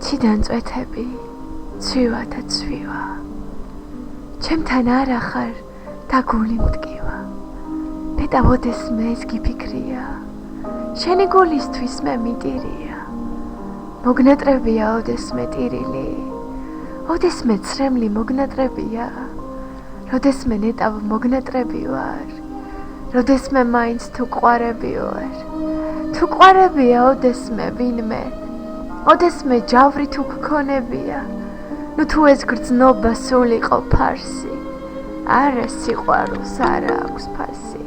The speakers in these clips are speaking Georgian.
Ეთიდან წვეთები ცვივა და ცვივა ჩემთან არ ახარ და გული მტკივა ნეტავოდეს მე ეს გიფიქრია შენი გულისთვის მე მიტირია მოგნატრებია ოდესმე ტირილი ოდესმე ცრემლი მოგნატრებია როდესმე ნეტავ მოგნატრები ვარ როდესმე მაინც თუ ყვარები ვარ თუ ყვარებია ოდესმე ვინმე ოდესმე ჯავრი თუ გქონებია ნუ თუ ეს გრძნობა სულიყო ფარსი არა სიყვარულს არა აქვს ფასი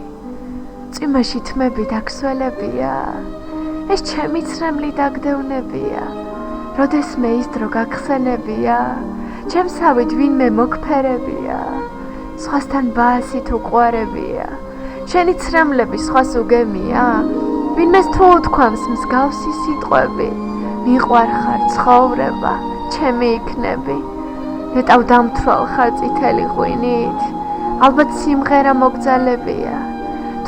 წვიმაში თმები დაქსველებია ეს ჩემი ცრემლი დაგდევნებია როდესმე ის დრო გახსენებია ჩემსავით ვინმე მოგფერებია სხვასთან ბაასი თუ ყვარებია შენი ცრემლები სხვას უგემია ვინმეს თუ უთქვამს მსგავსი სიტყვები მიყვარხარ ცხოვრება ჩემი იქნები ნეტავ დამთვალ ხარ წითელი ღვინით ალბათ სიმღერა მოგძალებია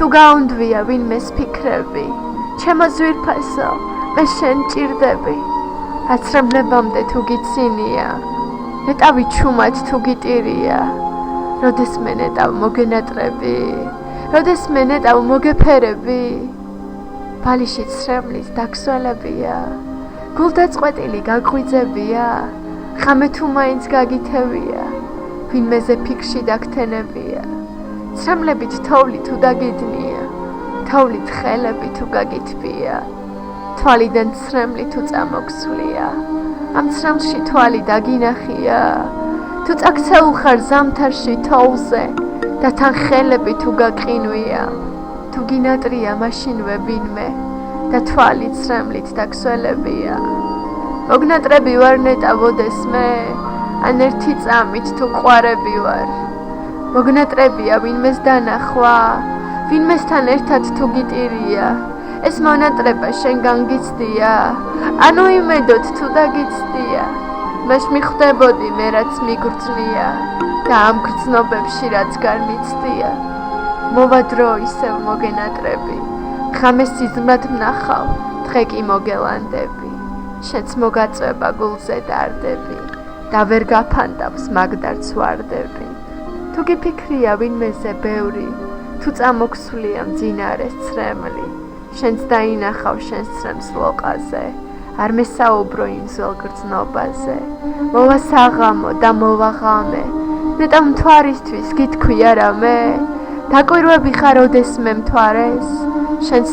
თუ გაუნდვია ვინმეს ფიქრები ჩემო ზვირფასო მე შენ ჭირდები აცრემლებამდე თუ გიცინია ნეტავი ჩუმად თუ გიტირია როდესმე ნეტავ მოგენატრები როდესმე ნეტავ მოგეფერები ბალიში ცრემლის დაქსველებია გულდაწყვეტილი გაგვიძებია ხამე თუ მაინც გაგითევია ვინმეზე ფიქრში დაგთენებია ცრემლებით თოვლი თუ დაგიდნია თოვლით ხელები თუ გაგითბია თვალიდან ცრემლი თუ წამოგსვლია ამ ცრემლში თვალი დაგინახია თუ წაქცეულ ხარ ზამთარში თოვლზე და თან ხელები თუ გაყინვია თუ გინატრია მაშინვე ვინმე და თვალი ცრემლით დაქსველებია მოგნატრები ვარ ნეტავოდესმე ან ერთი წამით თუ ყვარები ვარ მოგნატრებია ვინმეს დანახვა ვინმესთან ერთად თუ გიტირია ეს მონატრება შენგან გიცდია ანუ იმედოთ თუ დაგიცდია მას მიხვდებოდი მე რაც მიგრძნია და ამ გრძნობებში რაც გარმიცდია მოვა დრო ისევ მოგენატრები ხამე სიზმრად ვნახავ დღე კი მოგელანდები შენც მოგაწვება გულზე დარდები და ვერ გაფანტავს მაგდარც ვარდები თუ გიფიქრია ვინმეზე ბევრი თუ წამოგსვლია მძინარეს ცრემლი შენც დაინახავ შენს ცრემს ლოყაზე არ მესაუბრო იმ ძველ გრძნობაზე მოვა საღამო და მოვა ღამე ნეტავ მთვარისთვის გითქვია რამე დაკვირვები ხარ ოდესმე მთვარეს შენც